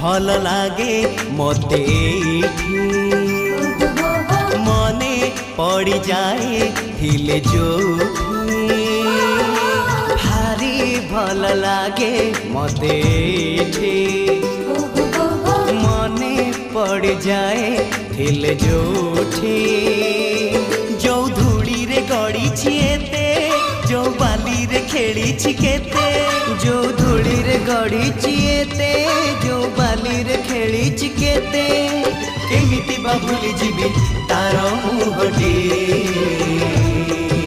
भल लागे मते एठी मने पड़ी जाए थिले जोठी भारी भल लागे मते एठी मने पड़ जाए थिले जोठी जो धूली रे गड़ी छिएते जो बाली रे खेली छिकेते जो धूली रे गड़ी छिएते जो बाली रे खेली छिकेते केमिति बा भूली जीवी तार मुहटी